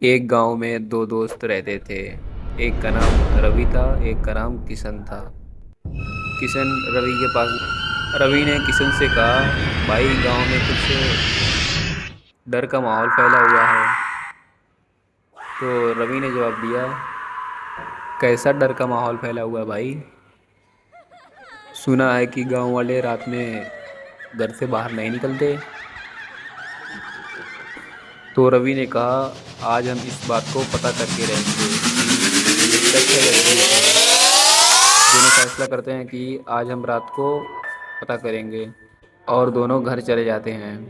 एक गांव में दो दोस्त रहते थे। एक का नाम रवि था, एक का नाम किशन था। किशन रवि के पास रवि ने किशन से कहा, भाई गांव में कुछ डर का माहौल फैला हुआ है। तो रवि ने जवाब दिया, कैसा डर का माहौल फैला हुआ है भाई? सुना है कि गांव वाले रात में घर से बाहर नहीं निकलते। तो रवि ने कहा, आज हम इस बात को पता करके रहेंगे कि ये सच है या झूठ है। दोनों फैसला करते हैं कि आज हम रात को पता करेंगे, और दोनों घर चले जाते हैं।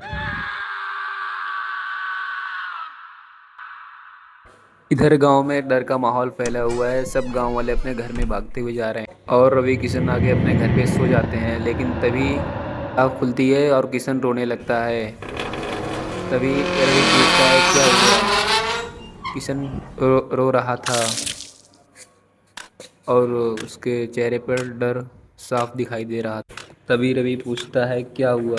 इधर गांव में डर का माहौल फैला हुआ है। सब गांव वाले अपने घर में भागते हुए जा रहे हैं और रवि किशन आगे अपने घर पे सो जाते हैं। लेकिन तभी आँख खुलती है और किशन रोने लगता है। तभी रवि पूछता है, क्या हुआ? किशन रो रहा था और उसके चेहरे पर डर साफ दिखाई दे रहा था। तभी रवि पूछता है, क्या हुआ?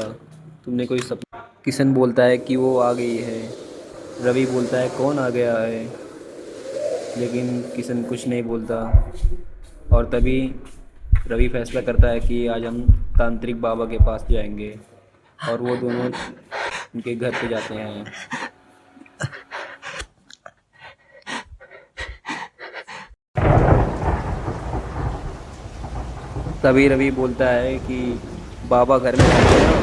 तुमने कोई सपना? किशन बोलता है कि वो आ गई है। रवि बोलता है, कौन आ गया है? लेकिन किशन कुछ नहीं बोलता। और तभी रवि फैसला करता है कि आज हम तांत्रिक बाबा के पास जाएंगे, और वो दोनों उनके घर पे जाते हैं। तभी रवि बोलता है कि बाबा घर में रहते हैं ना?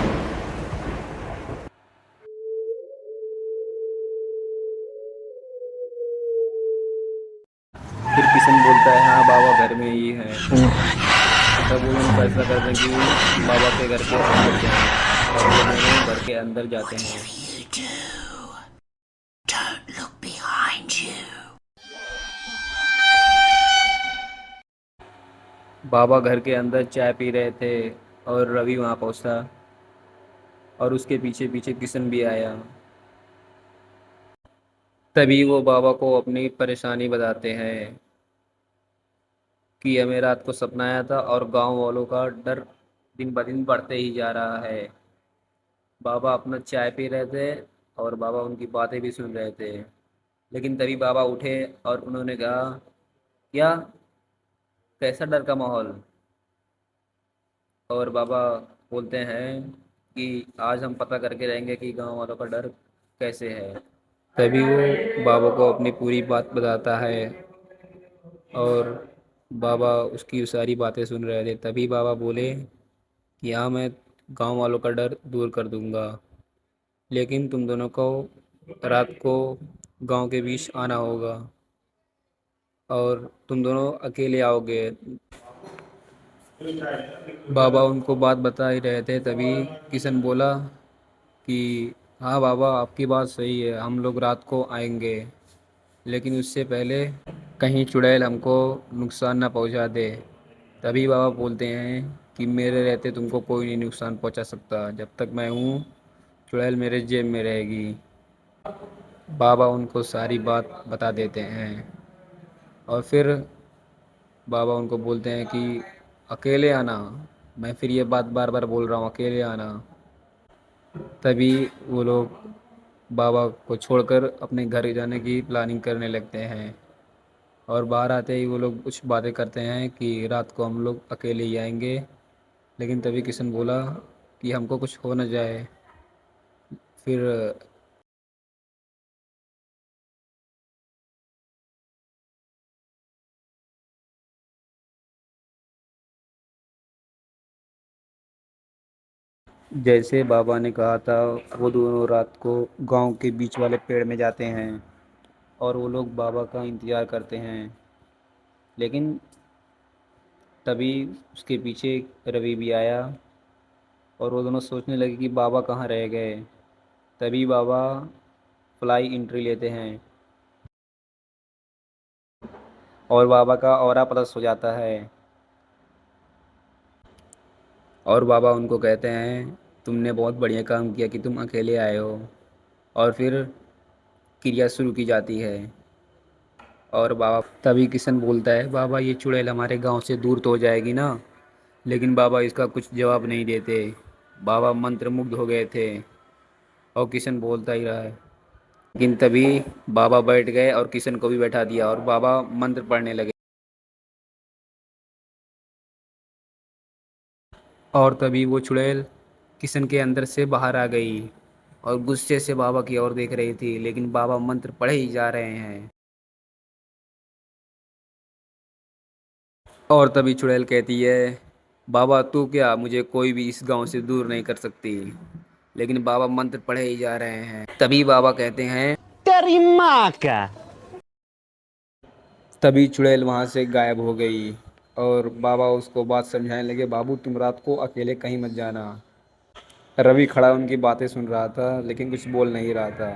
फिर किशन बोलता है, हाँ बाबा घर में ही है। तब वो दोनों फैसला करते हैं कि बाबा के घर के अंदर जाएं, और वो दोनों घर के अंदर जाते हैं। बाबा घर के अंदर चाय पी रहे थे और रवि वहाँ पहुँचा, और उसके पीछे पीछे किशन भी आया। तभी वो बाबा को अपनी परेशानी बताते हैं कि हमें रात को सपना आया था और गांव वालों का डर दिन ब दिन बढ़ते ही जा रहा है। बाबा अपना चाय पी रहे थे और बाबा उनकी बातें भी सुन रहे थे। लेकिन तभी बाबा उठे और उन्होंने कहा, क्या? कैसा डर का माहौल? और बाबा बोलते हैं कि आज हम पता करके रहेंगे कि गांव वालों का डर कैसे है। तभी वो बाबा को अपनी पूरी बात बताता है, और बाबा उसकी सारी बातें सुन रहे थे। तभी बाबा बोले कि हाँ, मैं गांव वालों का डर दूर कर दूंगा, लेकिन तुम दोनों को रात को गांव के बीच आना होगा, और तुम दोनों अकेले आओगे। बाबा उनको बात बता ही रहे थे। तभी किशन बोला कि हाँ बाबा, आपकी बात सही है, हम लोग रात को आएंगे, लेकिन उससे पहले कहीं चुड़ैल हमको नुकसान ना पहुंचा दे। तभी बाबा बोलते हैं कि मेरे रहते तुमको कोई नहीं नुकसान पहुंचा सकता। जब तक मैं हूँ, चुड़ैल मेरे जेब में रहेगी। बाबा उनको सारी बात बता देते हैं, और फिर बाबा उनको बोलते हैं कि अकेले आना। मैं फिर ये बात बार बार बोल रहा हूँ, अकेले आना। तभी वो लोग बाबा को छोड़कर अपने घर जाने की प्लानिंग करने लगते हैं, और बाहर आते ही वो लोग कुछ बातें करते हैं कि रात को हम लोग अकेले ही आएंगे। लेकिन तभी किशन बोला कि हमको कुछ हो न जाए। फिर जैसे बाबा ने कहा था, वो दोनों रात को गांव के बीच वाले पेड़ में जाते हैं, और वो लोग बाबा का इंतज़ार करते हैं। लेकिन तभी उसके पीछे रवि भी आया, और वो दोनों सोचने लगे कि बाबा कहाँ रह गए। तभी बाबा फ्लाई एंट्री लेते हैं, और बाबा का ऑरा प्लस हो जाता है। और बाबा उनको कहते हैं, तुमने बहुत बढ़िया काम किया कि तुम अकेले आए हो। और फिर क्रिया शुरू की जाती है। और बाबा तभी किशन बोलता है, बाबा ये चुड़ैल हमारे गांव से दूर तो हो जाएगी ना? लेकिन बाबा इसका कुछ जवाब नहीं देते। बाबा मंत्रमुग्ध हो गए थे, और किशन बोलता ही रहा है, लेकिन तभी बाबा बैठ गए और किशन को भी बैठा दिया और बाबा मंत्र पढ़ने लगे। और तभी वो चुड़ैल किशन के अंदर से बाहर आ गई और गुस्से से बाबा की ओर देख रही थी, लेकिन बाबा मंत्र पढ़े ही जा रहे हैं। और तभी चुड़ैल कहती है, बाबा तू क्या मुझे कोई भी इस गांव से दूर नहीं कर सकती। लेकिन बाबा मंत्र पढ़े ही जा रहे हैं। तभी बाबा कहते हैं, तेरी माँ का। तभी चुड़ैल वहां से गायब हो गई और बाबा उसको बात समझाने लगे, बाबू तुम रात को अकेले कहीं मत जाना। रवि खड़ा उनकी बातें सुन रहा था लेकिन कुछ बोल नहीं रहा था।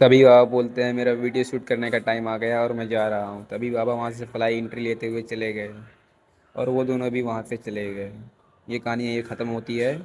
तभी बाबा बोलते हैं, मेरा वीडियो शूट करने का टाइम आ गया और मैं जा रहा हूँ। तभी बाबा वहाँ से फ्लाई एंट्री लेते हुए चले गए और वो दोनों भी वहाँ से चले गए। ये कहानी यही ख़त्म होती है।